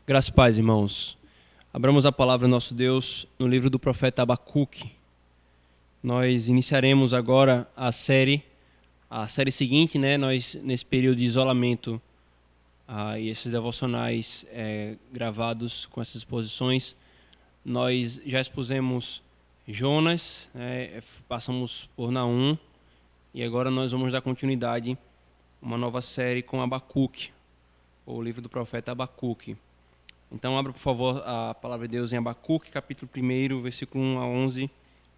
Graças e paz, irmãos. Abramos a palavra do nosso Deus no livro do profeta Abacuque. Nós iniciaremos agora a série seguinte, né? Nós, nesse período de isolamento, e esses devocionais gravados com essas exposições, nós já expusemos Jonas, passamos por Naum, e agora nós vamos dar continuidade a uma nova série com Abacuque, o livro do profeta Abacuque. Então, abra, por favor, a palavra de Deus em Abacuque, capítulo 1, versículo 1 a 11,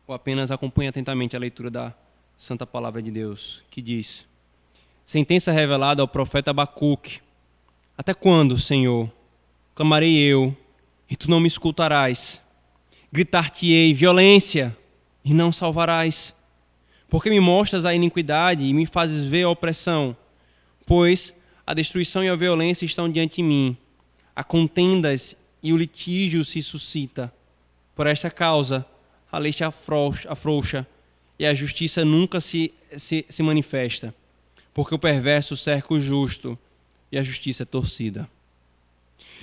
ou apenas acompanhe atentamente a leitura da Santa Palavra de Deus, que diz: Sentença revelada ao profeta Abacuque. Até quando, Senhor, clamarei eu, e tu não me escutarás? Gritar-te-ei violência, e não salvarás. Porque me mostras a iniquidade e me fazes ver a opressão? Pois a destruição e a violência estão diante de mim. A contendas e o litígio se suscita. Por esta causa, a lei se afrouxa e a justiça nunca se manifesta. Porque o perverso cerca o justo e a justiça é torcida.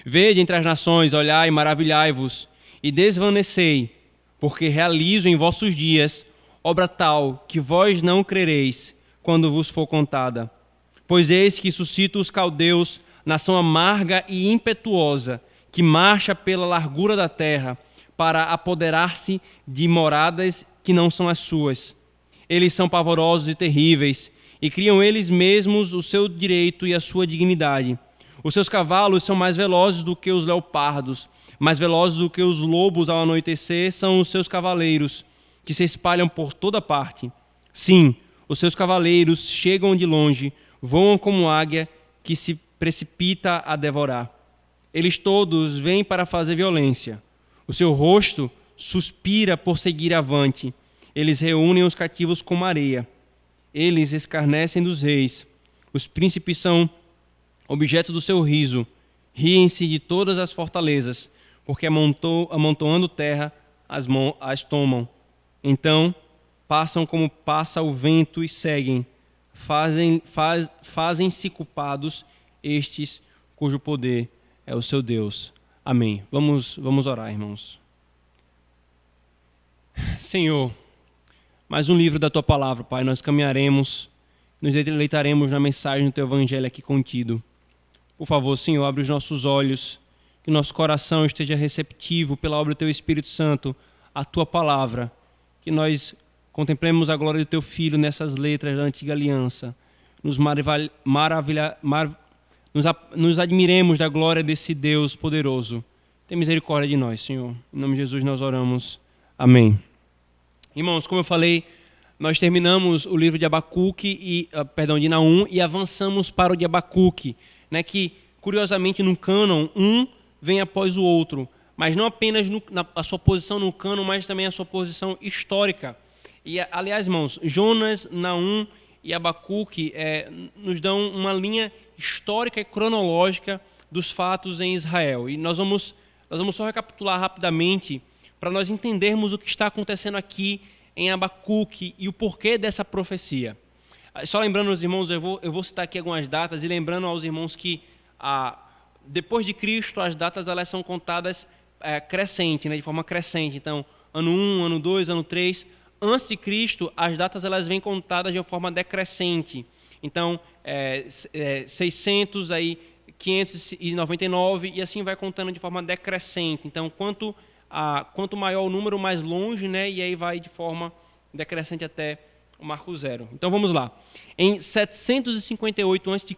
Vede entre as nações, olhai, maravilhai-vos e desvanecei, porque realizo em vossos dias obra tal que vós não crereis quando vos for contada. Pois eis que suscito os caldeus, nação amarga e impetuosa, que marcha pela largura da terra, para apoderar-se de moradas que não são as suas. Eles são pavorosos e terríveis, e criam eles mesmos o seu direito e a sua dignidade. Os seus cavalos são mais velozes do que os leopardos, mais velozes do que os lobos ao anoitecer são os seus cavaleiros, que se espalham por toda parte. Sim, os seus cavaleiros chegam de longe, voam como águia que se precipita a devorar. Eles todos vêm para fazer violência. O seu rosto suspira por seguir avante. Eles reúnem os cativos como areia. Eles escarnecem dos reis. Os príncipes são objeto do seu riso. Riem-se de todas as fortalezas, porque amontoando terra as tomam. Então passam como passa o vento e seguem. Fazem-se culpados estes cujo poder é o seu Deus. Amém. Vamos orar, irmãos. Senhor, mais um livro da Tua Palavra, Pai. Nós caminharemos, nos deleitaremos na mensagem do Teu Evangelho aqui contido. Por favor, Senhor, abre os nossos olhos, que nosso coração esteja receptivo pela obra do Teu Espírito Santo, a Tua Palavra, que nós contemplemos a glória do Teu Filho nessas letras da Antiga Aliança, nos admiremos da glória desse Deus poderoso. Tem misericórdia de nós, Senhor. Em nome de Jesus nós oramos. Amém. Irmãos, como eu falei, nós terminamos o livro de Abacuque, de Naum, e avançamos para o de Abacuque, né, que, curiosamente, no cânon, um vem após o outro, mas não apenas a sua posição no cânon, mas também a sua posição histórica. E, aliás, irmãos, Jonas, Naum e Abacuque nos dão uma linha histórica e cronológica dos fatos em Israel. E nós vamos só recapitular rapidamente para nós entendermos o que está acontecendo aqui em Abacuque e o porquê dessa profecia. Só lembrando aos irmãos, eu vou citar aqui algumas datas e lembrando aos irmãos que depois de Cristo as datas elas são contadas crescente, né, de forma crescente. Então, ano 1, ano 2, ano 3. Antes de Cristo, as datas elas vêm contadas de uma forma decrescente. Então, 600, aí 599, e assim vai contando de forma decrescente. Então, quanto maior o número, mais longe, né? E aí vai de forma decrescente até o marco zero. Então, vamos lá. Em 758 a.C.,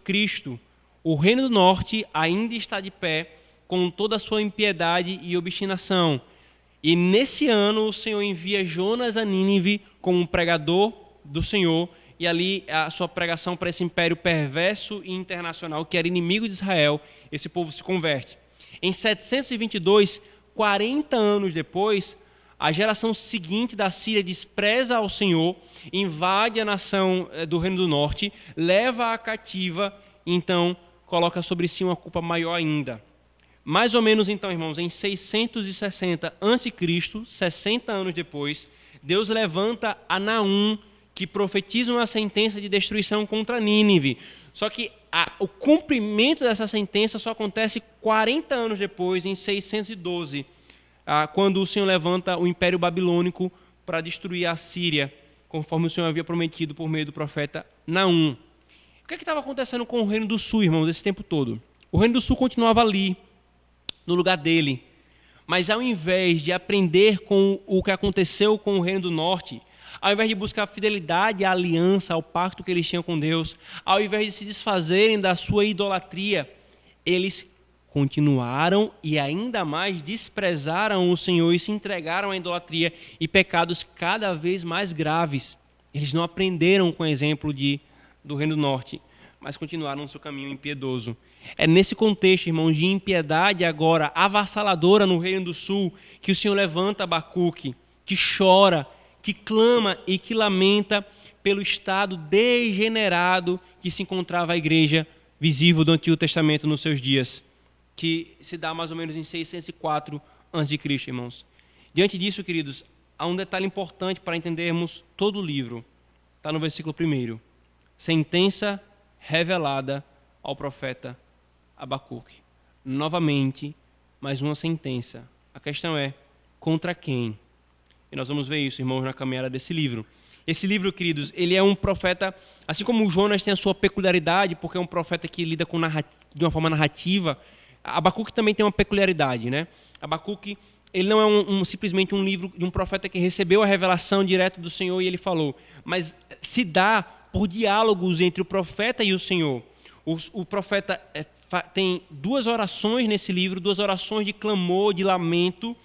o Reino do Norte ainda está de pé com toda a sua impiedade e obstinação. E nesse ano, o Senhor envia Jonas a Nínive como um pregador do Senhor, e ali a sua pregação para esse império perverso e internacional, que era inimigo de Israel, esse povo se converte. Em 722, 40 anos depois, a geração seguinte da Síria despreza ao Senhor, invade a nação do Reino do Norte, leva-a cativa e então coloca sobre si uma culpa maior ainda. Mais ou menos então, irmãos, em 660 a.C., 60 anos depois, Deus levanta a Naum, que profetizam a sentença de destruição contra Nínive. Só que o cumprimento dessa sentença só acontece 40 anos depois, em 612, quando o Senhor levanta o Império Babilônico para destruir a Síria, conforme o Senhor havia prometido por meio do profeta Naum. O que estava acontecendo com o Reino do Sul, irmãos, esse tempo todo? O Reino do Sul continuava ali, no lugar dele. Mas ao invés de aprender com o que aconteceu com o Reino do Norte, ao invés de buscar fidelidade à aliança, ao pacto que eles tinham com Deus, ao invés de se desfazerem da sua idolatria, eles continuaram e ainda mais desprezaram o Senhor e se entregaram à idolatria e pecados cada vez mais graves. Eles não aprenderam com o exemplo do Reino do Norte, mas continuaram no seu caminho impiedoso. É nesse contexto, irmãos, de impiedade agora avassaladora no Reino do Sul, que o Senhor levanta Abacuque, que chora, que clama e que lamenta pelo estado degenerado que se encontrava a igreja visível do Antigo Testamento nos seus dias, que se dá mais ou menos em 604 a.C., irmãos. Diante disso, queridos, há um detalhe importante para entendermos todo o livro. Está no versículo 1. Sentença revelada ao profeta Abacuque. Novamente, mais uma sentença. A questão é, contra quem? E nós vamos ver isso, irmãos, na caminhada desse livro. Esse livro, queridos, ele é um profeta, assim como o Jonas tem a sua peculiaridade, porque é um profeta que lida de uma forma narrativa, Abacuque também tem uma peculiaridade, né? Abacuque, ele não é simplesmente um livro de um profeta que recebeu a revelação direto do Senhor e ele falou, mas se dá por diálogos entre o profeta e o Senhor. O profeta tem 2 orações nesse livro, 2 orações de clamor, de lamento.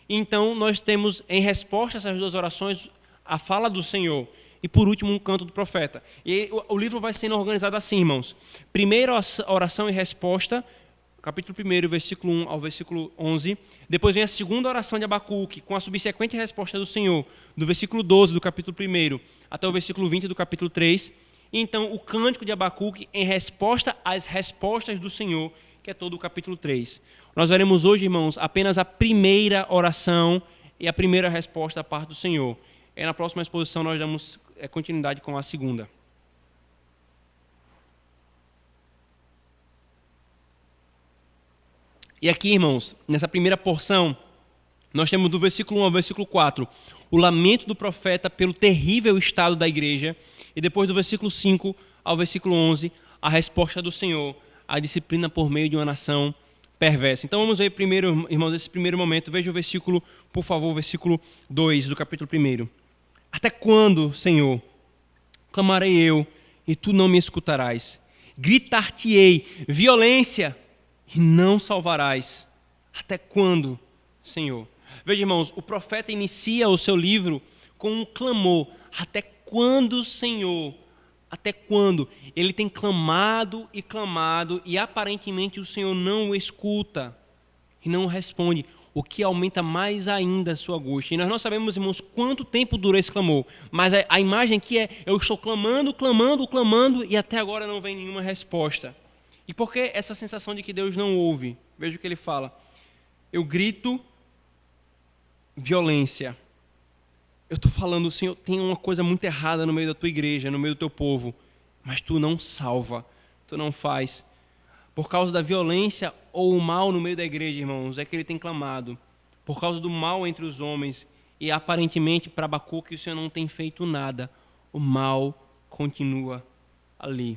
Então, nós temos, em resposta a essas 2 orações, a fala do Senhor. E, por último, um canto do profeta. E o livro vai sendo organizado assim, irmãos. Primeira oração e resposta, capítulo 1, versículo 1 ao versículo 11. Depois vem a segunda oração de Abacuque, com a subsequente resposta do Senhor, do versículo 12 do capítulo 1 até o versículo 20 do capítulo 3. E, então, o cântico de Abacuque em resposta às respostas do Senhor, que é todo o capítulo 3. Nós veremos hoje, irmãos, apenas a primeira oração e a primeira resposta da parte do Senhor. E na próxima exposição nós damos continuidade com a segunda. E aqui, irmãos, nessa primeira porção, nós temos do versículo 1 ao versículo 4, o lamento do profeta pelo terrível estado da igreja, e depois do versículo 5 ao versículo 11, a resposta do Senhor, a disciplina por meio de uma nação perversa. Então vamos ver primeiro, irmãos, esse primeiro momento. Veja o versículo, por favor, o versículo 2 do capítulo 1. Até quando, Senhor, clamarei eu, e tu não me escutarás? Gritar-te-ei violência, e não salvarás. Até quando, Senhor? Veja, irmãos, o profeta inicia o seu livro com um clamor. Até quando, Senhor? Até quando? Ele tem clamado, e aparentemente o Senhor não o escuta e não responde, o que aumenta mais ainda a sua angústia. E nós não sabemos, irmãos, quanto tempo durou esse clamor, mas a imagem aqui é, eu estou clamando, e até agora não vem nenhuma resposta. E por que essa sensação de que Deus não ouve? Veja o que ele fala. Eu grito violência. Eu estou falando, Senhor, tem uma coisa muito errada no meio da tua igreja, no meio do teu povo, mas tu não salva, tu não faz. Por causa da violência ou o mal no meio da igreja, irmãos, é que ele tem clamado. Por causa do mal entre os homens, e aparentemente para Abacuque o Senhor não tem feito nada. O mal continua ali.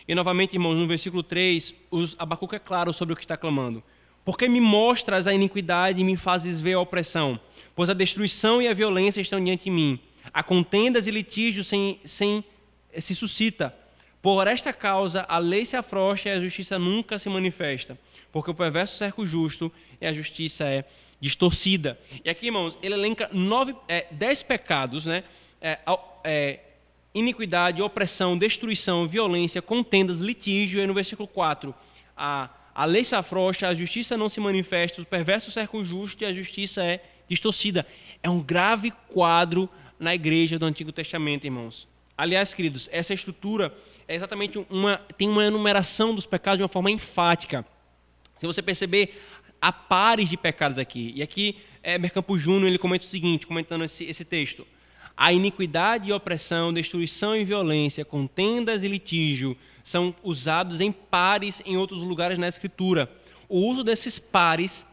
E novamente, irmãos, no versículo 3, Abacuque é claro sobre o que está clamando. Porque me mostras a iniquidade e me fazes ver a opressão, pois a destruição e a violência estão diante de mim. Há contendas e litígios se suscita. Por esta causa a lei se afrouxa e a justiça nunca se manifesta, porque o perverso cerca o justo e a justiça é distorcida. E aqui, irmãos, ele elenca 10 pecados, né? Iniquidade, opressão, destruição, violência, contendas, litígio, e no versículo 4, a lei se afrouxa, a justiça não se manifesta, o perverso cerca o justo e a justiça é distorcida. É um grave quadro na igreja do Antigo Testamento, irmãos. Aliás, queridos, essa estrutura é exatamente tem uma enumeração dos pecados de uma forma enfática. Se você perceber, há pares de pecados aqui. E aqui, Mercampo Júnior, ele comenta o seguinte, comentando esse texto. A iniquidade e opressão, destruição e violência, contendas e litígio são usados em pares em outros lugares na Escritura. O uso desses pares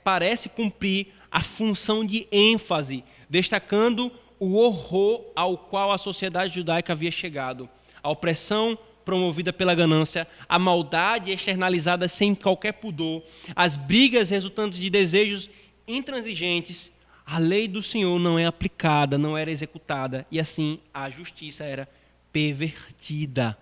parece cumprir a função de ênfase, destacando o horror ao qual a sociedade judaica havia chegado. A opressão promovida pela ganância, a maldade externalizada sem qualquer pudor, as brigas resultantes de desejos intransigentes. A lei do Senhor não é aplicada, não era executada, e assim a justiça era pervertida.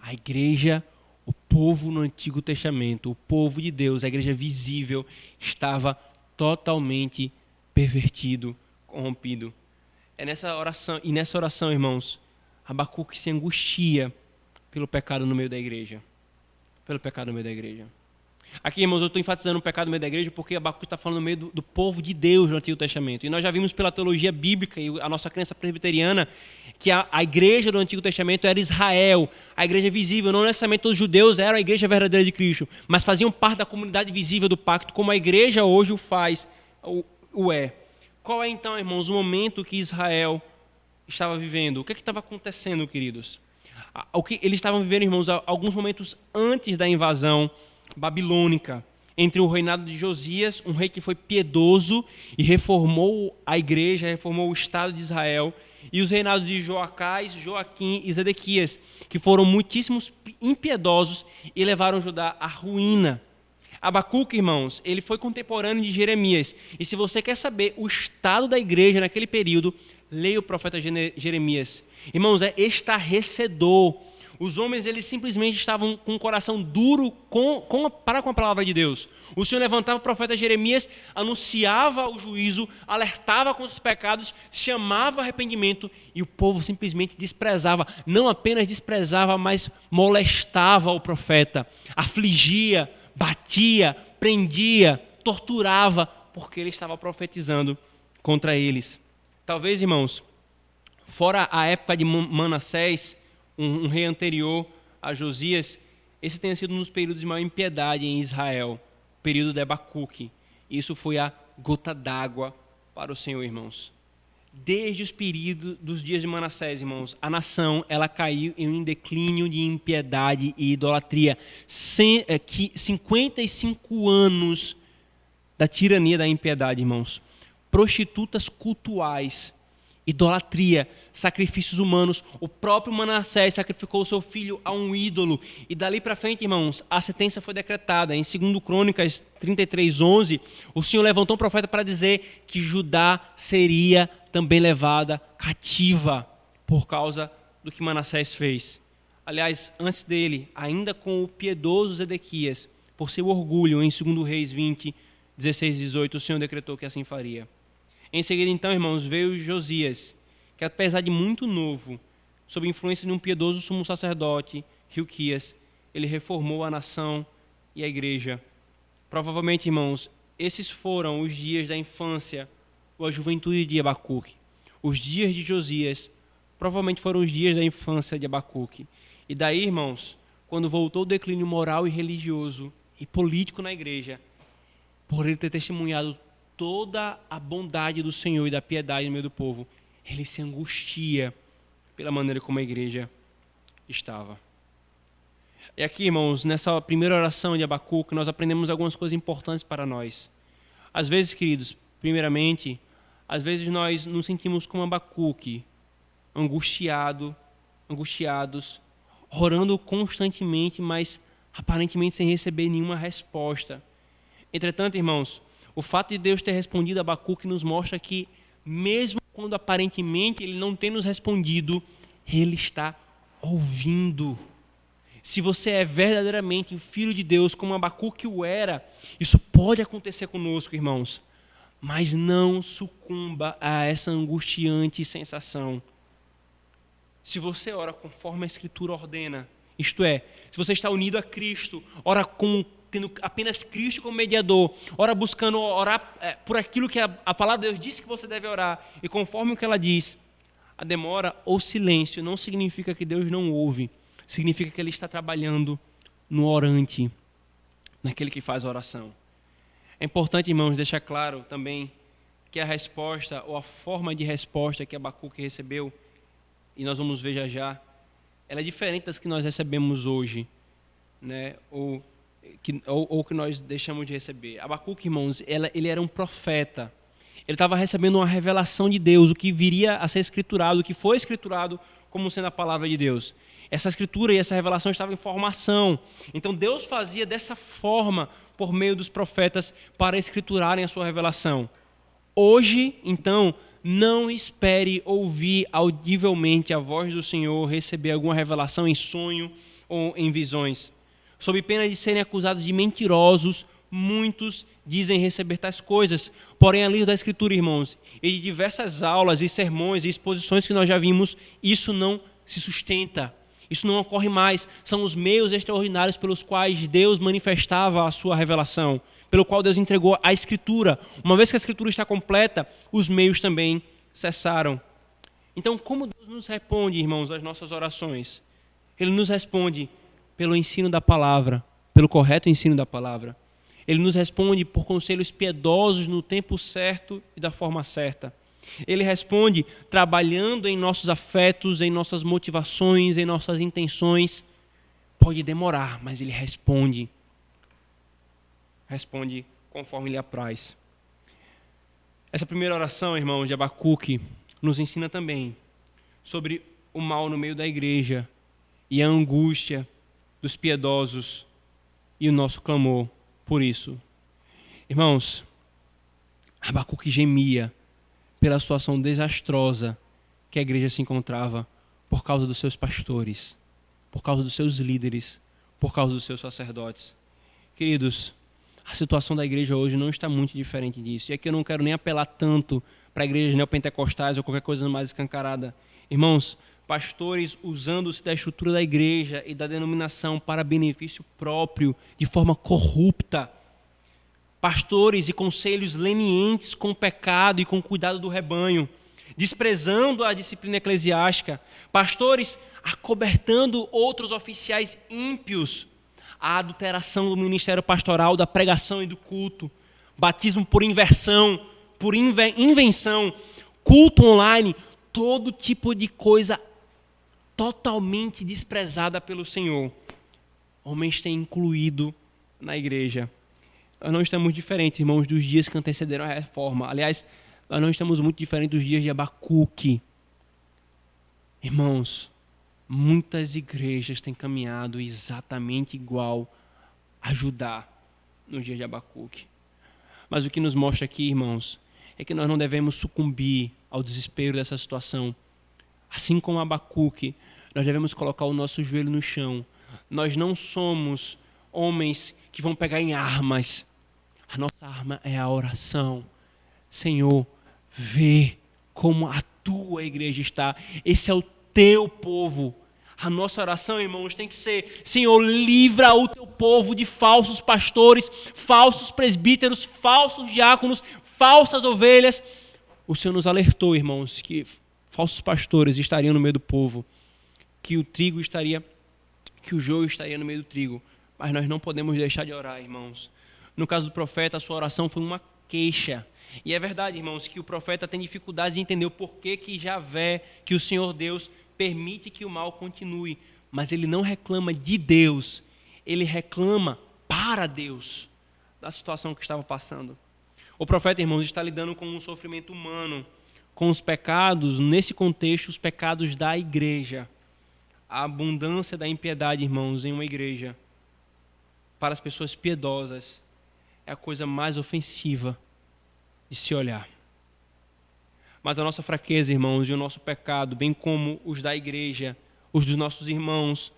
A igreja, o povo no Antigo Testamento, o povo de Deus, a igreja visível, estava totalmente pervertido, corrompido. Nessa oração, irmãos, Abacuque se angustia pelo pecado no meio da igreja. Pelo pecado no meio da igreja. Aqui, irmãos, eu estou enfatizando o pecado no meio da igreja porque Abacuque está falando no meio do povo de Deus no Antigo Testamento. E nós já vimos pela teologia bíblica e a nossa crença presbiteriana que a igreja do Antigo Testamento era Israel, a igreja visível. Não necessariamente todos os judeus eram a igreja verdadeira de Cristo, mas faziam parte da comunidade visível do pacto, como a igreja hoje o faz, o é. Qual é então, irmãos, o momento que Israel estava vivendo? O que estava acontecendo, queridos? O que eles estavam vivendo, irmãos, alguns momentos antes da invasão babilônica, entre o reinado de Josias, um rei que foi piedoso e reformou a igreja, reformou o Estado de Israel, e os reinados de Joacás, Joaquim e Zedequias, que foram muitíssimos impiedosos e levaram Judá à ruína. Abacuque, irmãos, ele foi contemporâneo de Jeremias, e se você quer saber o estado da igreja naquele período, leia o profeta Jeremias. Irmãos, é estarrecedor. Os homens, eles simplesmente estavam com o coração duro para com a palavra de Deus. O Senhor levantava o profeta Jeremias, anunciava o juízo, alertava contra os pecados, chamava arrependimento e o povo simplesmente desprezava. Não apenas desprezava, mas molestava o profeta, afligia, batia, prendia, torturava, porque ele estava profetizando contra eles. Talvez, irmãos, fora a época de Manassés, um rei anterior a Josias, esse tenha sido um dos períodos de maior impiedade em Israel, o período de Abacuque. Isso foi a gota d'água para o Senhor, irmãos. Desde os períodos dos dias de Manassés, irmãos, a nação ela caiu em um declínio de impiedade e idolatria. 55 anos da tirania da impiedade, irmãos. Prostitutas cultuais, idolatria, sacrifícios humanos. O próprio Manassés sacrificou seu filho a um ídolo. E dali para frente, irmãos, a sentença foi decretada. Em 2 Crônicas 33:11, o Senhor levantou um profeta para dizer que Judá seria também levada cativa por causa do que Manassés fez. Aliás, antes dele, ainda com o piedoso Zedequias, por seu orgulho, em 2 Reis 20, 16 e 18, o Senhor decretou que assim faria. Em seguida, então, irmãos, veio Josias, que apesar de muito novo, sob influência de um piedoso sumo sacerdote, Hilquias, ele reformou a nação e a igreja. Provavelmente, irmãos, esses foram os dias da infância ou a juventude de Abacuque. Os dias de Josias provavelmente foram os dias da infância de Abacuque. E daí, irmãos, quando voltou o declínio moral e religioso e político na igreja, por ele ter testemunhado toda a bondade do Senhor e da piedade no meio do povo, ele se angustia pela maneira como a igreja estava. E aqui, irmãos, nessa primeira oração de Abacuque, nós aprendemos algumas coisas importantes para nós. Às vezes, queridos, primeiramente, às vezes nós nos sentimos como Abacuque, angustiados, orando constantemente, mas aparentemente sem receber nenhuma resposta. Entretanto, irmãos, o fato de Deus ter respondido a Abacuque nos mostra que, mesmo quando aparentemente Ele não tem nos respondido, Ele está ouvindo. Se você é verdadeiramente um filho de Deus, como Abacuque o era, isso pode acontecer conosco, irmãos. Mas não sucumba a essa angustiante sensação. Se você ora conforme a Escritura ordena, isto é, se você está unido a Cristo, ora tendo apenas Cristo como mediador, ora buscando orar por aquilo que a palavra de Deus diz que você deve orar, e conforme o que ela diz, a demora ou silêncio não significa que Deus não ouve, significa que Ele está trabalhando no orante, naquele que faz a oração. É importante, irmãos, deixar claro também que a resposta, ou a forma de resposta que Abacuque recebeu, e nós vamos ver já já, ela é diferente das que nós recebemos hoje, né? ou que nós deixamos de receber. Abacuque, irmãos, ele era um profeta. Ele estava recebendo uma revelação de Deus, o que viria a ser escriturado, o que foi escriturado como sendo a palavra de Deus. Essa escritura e essa revelação estavam em formação. Então Deus fazia dessa forma, por meio dos profetas, para escriturarem a sua revelação. Hoje, então, não espere ouvir audivelmente a voz do Senhor, receber alguma revelação em sonho ou em visões. Sob pena de serem acusados de mentirosos, muitos dizem receber tais coisas. Porém, a luz da Escritura, irmãos, e de diversas aulas e sermões e exposições que nós já vimos, isso não se sustenta. Isso não ocorre mais. São os meios extraordinários pelos quais Deus manifestava a sua revelação, pelo qual Deus entregou a Escritura. Uma vez que a Escritura está completa, os meios também cessaram. Então, como Deus nos responde, irmãos, às nossas orações? Ele nos responde pelo ensino da palavra, pelo correto ensino da palavra. Ele nos responde por conselhos piedosos no tempo certo e da forma certa. Ele responde trabalhando em nossos afetos, em nossas motivações, em nossas intenções. Pode demorar, mas ele responde. Responde conforme lhe apraz. Essa primeira oração, irmãos, de Abacuque, nos ensina também sobre o mal no meio da igreja e a angústia dos piedosos e o nosso clamor por isso. Irmãos, Abacuque gemia pela situação desastrosa que a igreja se encontrava por causa dos seus pastores, por causa dos seus líderes, por causa dos seus sacerdotes. Queridos, a situação da igreja hoje não está muito diferente disso. E aqui eu não quero nem apelar tanto para igrejas neopentecostais ou qualquer coisa mais escancarada. Irmãos, pastores usando-se da estrutura da igreja e da denominação para benefício próprio, de forma corrupta. Pastores e conselhos lenientes com o pecado e com o cuidado do rebanho, desprezando a disciplina eclesiástica. Pastores acobertando outros oficiais ímpios. A adulteração do ministério pastoral, da pregação e do culto. Batismo por inversão, por invenção. Culto online, todo tipo de coisa totalmente desprezada pelo Senhor. Homens têm incluído na igreja. Nós não estamos diferentes, irmãos, dos dias que antecederam a reforma. Aliás, nós não estamos muito diferentes dos dias de Abacuque. Irmãos, muitas igrejas têm caminhado exatamente igual a Judá nos dias de Abacuque. Mas o que nos mostra aqui, irmãos, é que nós não devemos sucumbir ao desespero dessa situação. Assim como Abacuque, nós devemos colocar o nosso joelho no chão. Nós não somos homens que vão pegar em armas. A nossa arma é a oração. Senhor, vê como a tua igreja está. Esse é o teu povo. A nossa oração, irmãos, tem que ser: Senhor, livra o teu povo de falsos pastores, falsos presbíteros, falsos diáconos, falsas ovelhas. O Senhor nos alertou, irmãos, que falsos pastores estariam no meio do povo, que o joio estaria no meio do trigo. Mas nós não podemos deixar de orar, irmãos. No caso do profeta, a sua oração foi uma queixa. E é verdade, irmãos, que o profeta tem dificuldades em entender o porquê que Javé, que o Senhor Deus, permite que o mal continue. Mas ele não reclama de Deus, ele reclama para Deus da situação que estava passando. O profeta, irmãos, está lidando com um sofrimento humano, com os pecados, nesse contexto, os pecados da igreja. A abundância da impiedade, irmãos, em uma igreja, para as pessoas piedosas, é a coisa mais ofensiva de se olhar. Mas a nossa fraqueza, irmãos, e o nosso pecado, bem como os da igreja, os dos nossos irmãos,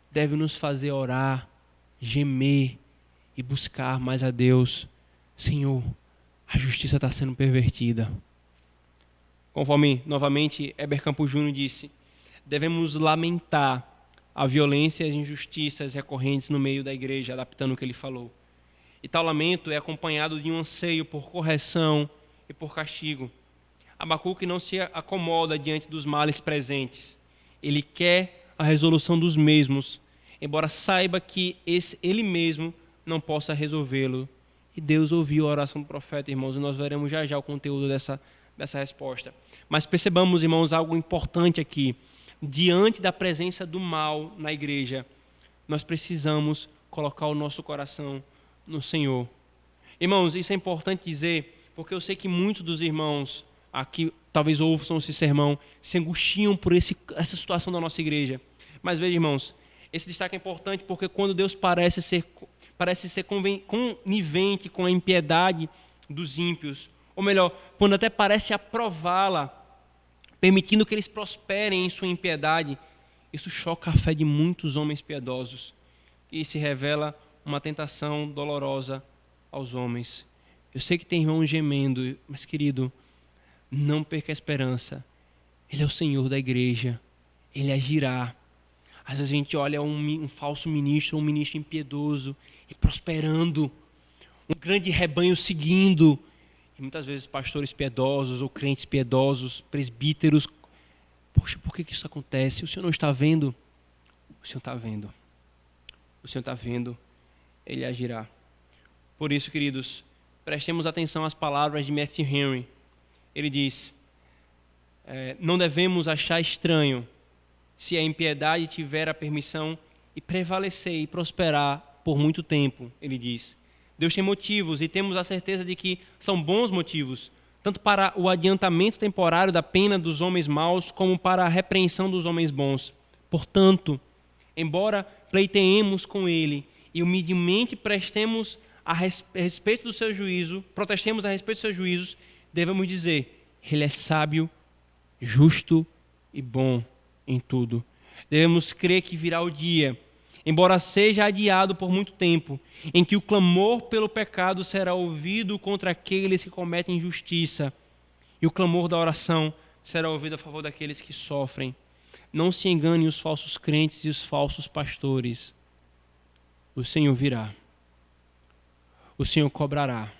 deve nos fazer orar, gemer e buscar mais a Deus. Senhor, a justiça está sendo pervertida. Conforme, novamente, Heber Campos Júnior disse, devemos lamentar a violência e as injustiças recorrentes no meio da igreja, adaptando o que ele falou. E tal lamento é acompanhado de um anseio por correção e por castigo. Abacuque não se acomoda diante dos males presentes. Ele quer a resolução dos mesmos, embora saiba que ele mesmo não possa resolvê-lo E Deus ouviu a oração do profeta, irmãos, e nós veremos já já o conteúdo dessa resposta. Mas percebamos, irmãos, algo importante aqui. Diante da presença do mal na igreja, nós precisamos colocar o nosso coração no Senhor. Irmãos, isso é importante dizer, porque eu sei que muitos dos irmãos aqui, talvez ouçam esse sermão, se angustiam por essa situação da nossa igreja. Mas veja, irmãos, esse destaque é importante porque quando Deus parece ser conivente com a impiedade dos ímpios, ou melhor, quando até parece aprová-la, permitindo que eles prosperem em sua impiedade, isso choca a fé de muitos homens piedosos e se revela uma tentação dolorosa aos homens. Eu sei que tem irmãos gemendo, mas querido, não perca a esperança. Ele é o Senhor da igreja, Ele agirá. Às vezes a gente olha um falso ministro, um ministro impiedoso e prosperando, um grande rebanho seguindo, e muitas vezes pastores piedosos ou crentes piedosos, presbíteros. Poxa, por que isso acontece? O Senhor não está vendo? O Senhor está vendo. O Senhor está vendo, Ele agirá. Por isso, queridos, prestemos atenção às palavras de Matthew Henry. Ele diz, não devemos achar estranho se a impiedade tiver a permissão e prevalecer e prosperar por muito tempo, ele diz. Deus tem motivos e temos a certeza de que são bons motivos, tanto para o adiantamento temporário da pena dos homens maus, como para a repreensão dos homens bons. Portanto, embora pleiteemos com Ele e humildemente protestemos a respeito do seu juízo, devemos dizer, Ele é sábio, justo e bom em tudo. Devemos crer que virá o dia, embora seja adiado por muito tempo, em que o clamor pelo pecado será ouvido contra aqueles que cometem injustiça, e o clamor da oração será ouvido a favor daqueles que sofrem. Não se enganem os falsos crentes e os falsos pastores. O Senhor virá. O Senhor cobrará.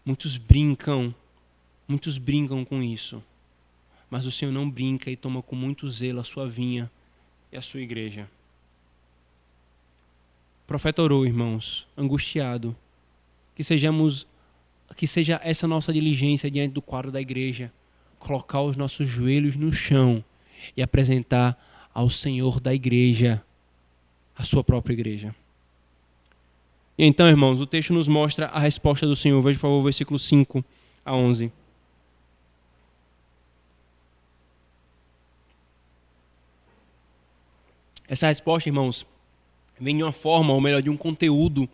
Muitos brincam com isso. Mas o Senhor não brinca e toma com muito zelo a sua vinha e a sua igreja. O profeta orou, irmãos, angustiado, que seja essa nossa diligência diante do quadro da igreja, colocar os nossos joelhos no chão e apresentar ao Senhor da igreja, a sua própria igreja. E então, irmãos, o texto nos mostra a resposta do Senhor. Veja, por favor, o versículo 5 a 11. Essa resposta, irmãos, vem de uma forma, ou melhor, de um conteúdo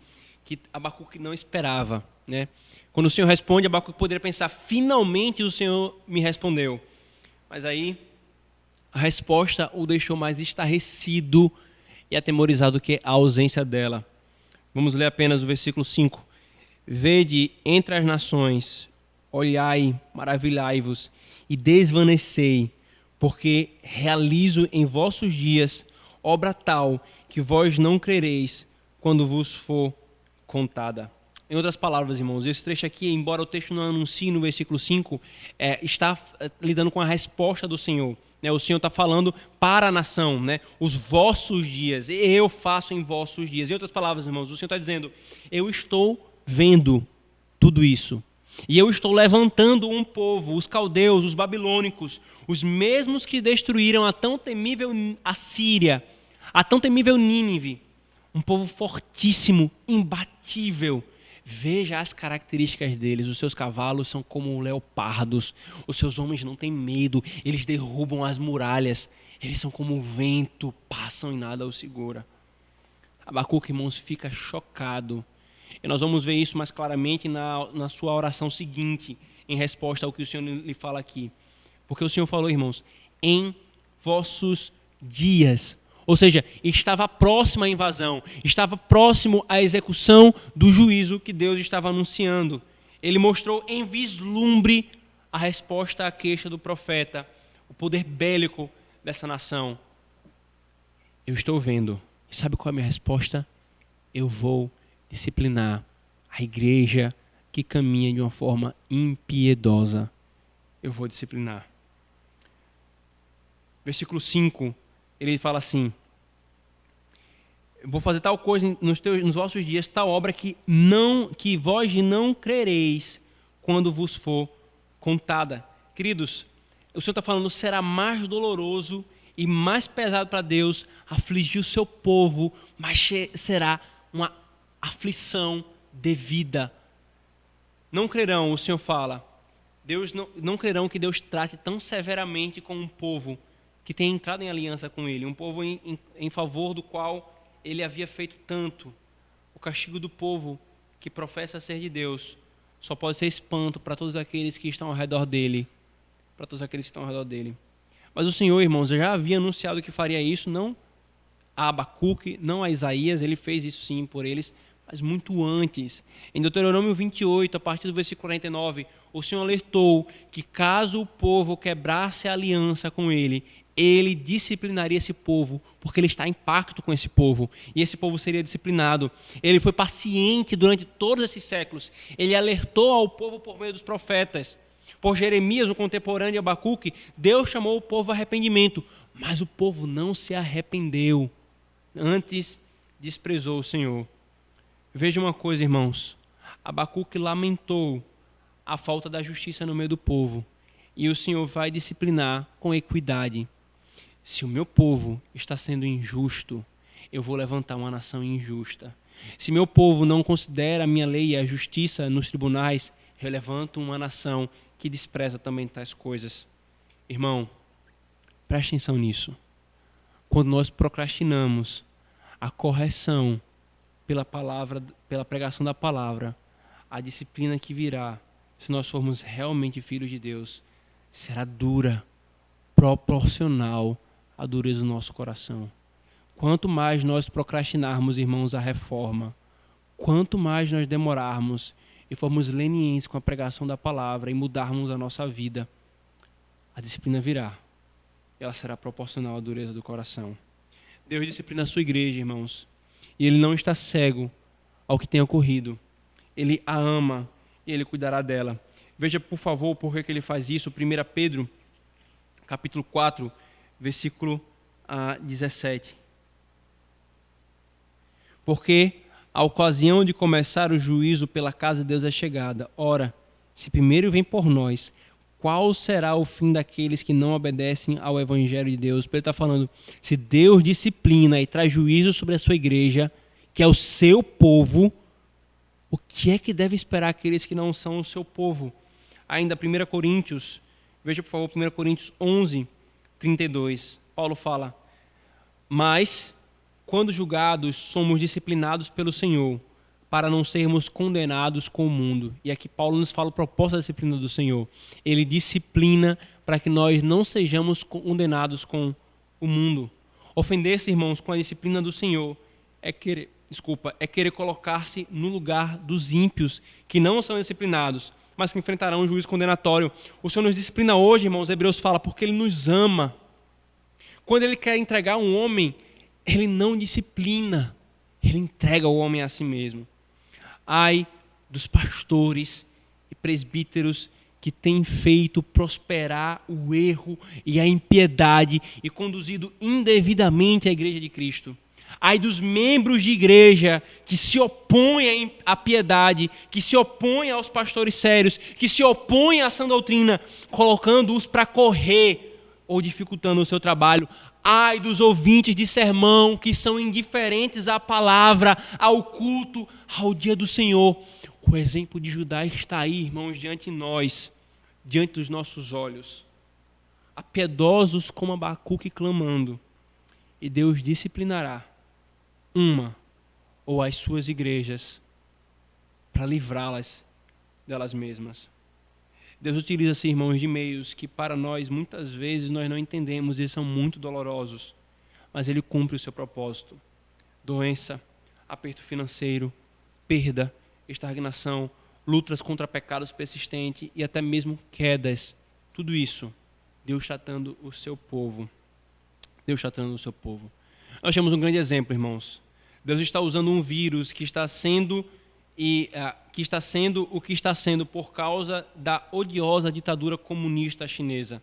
que Abacuque não esperava, né? Quando o Senhor responde, Abacuque poderia pensar, finalmente o Senhor me respondeu. Mas aí, a resposta o deixou mais estarrecido e atemorizado que a ausência dela. Vamos ler apenas o versículo 5. Vede entre as nações, olhai, maravilhai-vos e desvanecei, porque realizo em vossos dias obra tal que vós não crereis quando vos for contada. Em outras palavras, irmãos, esse trecho aqui, embora o texto não anuncie no versículo 5, está lidando com a resposta do Senhor. O Senhor está falando para a nação, os vossos dias, eu faço em vossos dias. Em outras palavras, irmãos, o Senhor está dizendo, eu estou vendo tudo isso. E eu estou levantando um povo, os caldeus, os babilônicos, os mesmos que destruíram a tão temível Assíria, a tão temível Nínive, um povo fortíssimo, imbatível. Veja as características deles, os seus cavalos são como leopardos, os seus homens não têm medo, eles derrubam as muralhas, eles são como o vento, passam e nada os segura. Abacuque, irmãos, fica chocado. E nós vamos ver isso mais claramente na sua oração seguinte, em resposta ao que o Senhor lhe fala aqui. Porque o Senhor falou, irmãos, em vossos dias. Ou seja, estava próxima a invasão, estava próximo à execução do juízo que Deus estava anunciando. Ele mostrou em vislumbre a resposta à queixa do profeta, o poder bélico dessa nação. Eu estou vendo. E sabe qual é a minha resposta? Eu vou disciplinar a igreja que caminha de uma forma impiedosa. Eu vou disciplinar. Versículo 5, ele fala assim, Eu vou fazer tal coisa nos vossos dias, tal obra que vós não crereis quando vos for contada. Queridos, o Senhor está falando, será mais doloroso e mais pesado para Deus afligir o seu povo, mas será uma aflição devida. Não crerão, o Senhor fala, não crerão que Deus trate tão severamente com um povo que tem entrado em aliança com Ele, um povo em favor do qual Ele havia feito tanto. O castigo do povo que professa ser de Deus só pode ser espanto para todos aqueles que estão ao redor dele. Para todos aqueles que estão ao redor dele. Mas o Senhor, irmãos, já havia anunciado que faria isso, não a Abacuque, não a Isaías, ele fez isso sim por eles, mas muito antes. Em Deuteronômio 28, a partir do versículo 49, o Senhor alertou que caso o povo quebrasse a aliança com ele, ele disciplinaria esse povo, porque ele está em pacto com esse povo, e esse povo seria disciplinado. Ele foi paciente durante todos esses séculos, ele alertou ao povo por meio dos profetas. Por Jeremias, o contemporâneo de Abacuque, Deus chamou o povo a arrependimento, mas o povo não se arrependeu, antes desprezou o Senhor. Veja uma coisa, irmãos, Abacuque lamentou a falta da justiça no meio do povo, e o Senhor vai disciplinar com equidade. Se o meu povo está sendo injusto, eu vou levantar uma nação injusta. Se meu povo não considera a minha lei e a justiça nos tribunais, eu levanto uma nação que despreza também tais coisas. Irmão, preste atenção nisso. Quando nós procrastinamos a correção pela palavra, pela pregação da palavra, a disciplina que virá, se nós formos realmente filhos de Deus, será dura, proporcional à dureza do nosso coração. Quanto mais nós procrastinarmos, irmãos, a reforma, quanto mais nós demorarmos e formos lenientes com a pregação da palavra e mudarmos a nossa vida, a disciplina virá. Ela será proporcional à dureza do coração. Deus disciplina a sua igreja, irmãos. E Ele não está cego ao que tem ocorrido. Ele a ama e Ele cuidará dela. Veja, por favor, por que Ele faz isso. 1 Pedro, capítulo 4, versículo 17. Porque a ocasião de começar o juízo pela casa de Deus é chegada. Ora, se primeiro vem por nós, qual será o fim daqueles que não obedecem ao Evangelho de Deus? Pedro está falando, se Deus disciplina e traz juízo sobre a sua igreja, que é o seu povo, o que é que deve esperar aqueles que não são o seu povo? Ainda 1 Coríntios, veja por favor 1 Coríntios 11, 32. Paulo fala, mas quando julgados, somos disciplinados pelo Senhor, para não sermos condenados com o mundo. E aqui Paulo nos fala o propósito da disciplina do Senhor. Ele disciplina para que nós não sejamos condenados com o mundo. Ofender-se, irmãos, com a disciplina do Senhor é querer colocar-se no lugar dos ímpios, que não são disciplinados, mas que enfrentarão um juízo condenatório. O Senhor nos disciplina hoje, irmãos, Hebreus fala, porque Ele nos ama. Quando Ele quer entregar um homem, Ele não disciplina, Ele entrega o homem a si mesmo. Ai dos pastores e presbíteros que têm feito prosperar o erro e a impiedade e conduzido indevidamente a igreja de Cristo. Ai dos membros de igreja que se opõem à piedade, que se opõem aos pastores sérios, que se opõem à sã doutrina, colocando-os para correr ou dificultando o seu trabalho. Ai dos ouvintes de sermão que são indiferentes à palavra, ao culto, ao dia do Senhor. O exemplo de Judá está aí, irmãos, diante de nós, diante dos nossos olhos. Há piedosos como Abacuque clamando, e Deus disciplinará uma ou as suas igrejas para livrá-las delas mesmas. Deus utiliza-se, irmãos, de meios que para nós, muitas vezes, nós não entendemos e são muito dolorosos, mas Ele cumpre o seu propósito. Doença, aperto financeiro, perda, estagnação, lutas contra pecados persistentes e até mesmo quedas. Tudo isso, Deus tratando o seu povo. Deus tratando o seu povo. Nós temos um grande exemplo, irmãos. Deus está usando um vírus que está sendo o que está sendo por causa da odiosa ditadura comunista chinesa,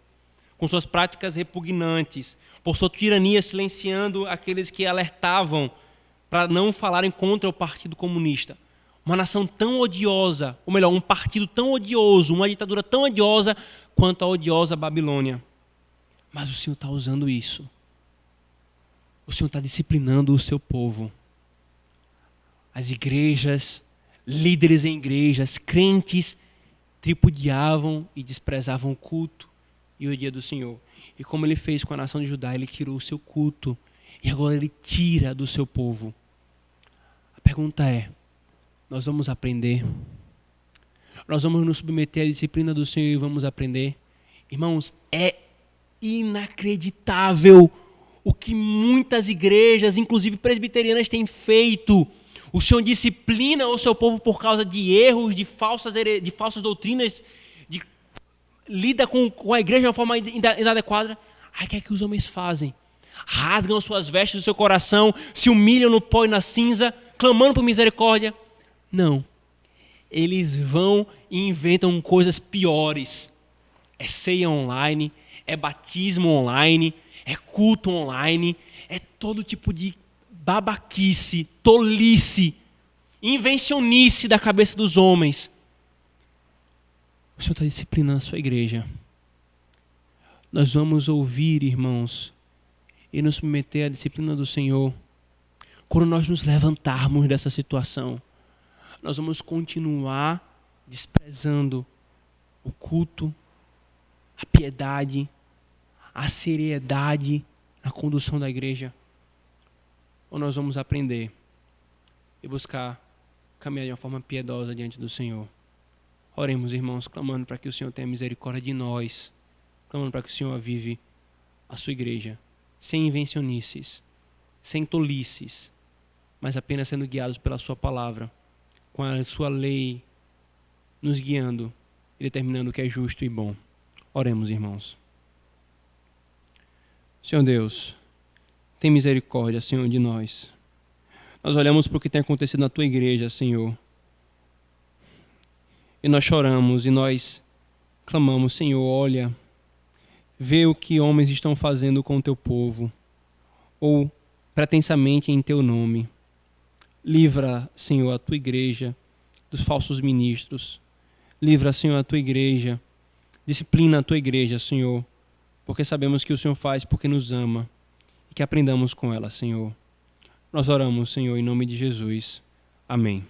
com suas práticas repugnantes, por sua tirania silenciando aqueles que alertavam para não falarem contra o Partido Comunista. Uma nação tão odiosa, ou melhor, um partido tão odioso, uma ditadura tão odiosa quanto a odiosa Babilônia. Mas o Senhor está usando isso. O Senhor está disciplinando o seu povo. As igrejas, líderes em igrejas, crentes, tripudiavam e desprezavam o culto e o dia do Senhor. E como ele fez com a nação de Judá, ele tirou o seu culto. E agora ele tira do seu povo. A pergunta é, nós vamos aprender? Nós vamos nos submeter à disciplina do Senhor e vamos aprender? Irmãos, é inacreditável o que muitas igrejas, inclusive presbiterianas, têm feito. O Senhor disciplina o seu povo por causa de erros, de falsas doutrinas, lida com a igreja de uma forma inadequada. Aí o que é que os homens fazem? Rasgam suas vestes do seu coração, se humilham no pó e na cinza, clamando por misericórdia. Não. Eles vão e inventam coisas piores. É ceia online, é batismo online, é culto online, é todo tipo de babaquice, tolice, invencionice da cabeça dos homens. O Senhor está disciplinando a sua igreja. Nós vamos ouvir, irmãos, e nos submeter à disciplina do Senhor. Quando nós nos levantarmos dessa situação, nós vamos continuar desprezando o culto, a piedade, a seriedade na condução da igreja. Ou nós vamos aprender e buscar caminhar de uma forma piedosa diante do Senhor. Oremos, irmãos, clamando para que o Senhor tenha misericórdia de nós, clamando para que o Senhor avive a sua igreja, sem invencionices, sem tolices, mas apenas sendo guiados pela sua palavra, com a sua lei nos guiando e determinando o que é justo e bom. Oremos, irmãos. Senhor Deus, tem misericórdia, Senhor, de nós. Nós olhamos para o que tem acontecido na tua igreja, Senhor. E nós choramos e nós clamamos, Senhor, olha, vê o que homens estão fazendo com o teu povo, ou pretensamente em teu nome. Livra, Senhor, a tua igreja dos falsos ministros. Livra, Senhor, a tua igreja. Disciplina a tua igreja, Senhor, porque sabemos que o Senhor faz porque nos ama e que aprendamos com ela, Senhor. Nós oramos, Senhor, em nome de Jesus. Amém.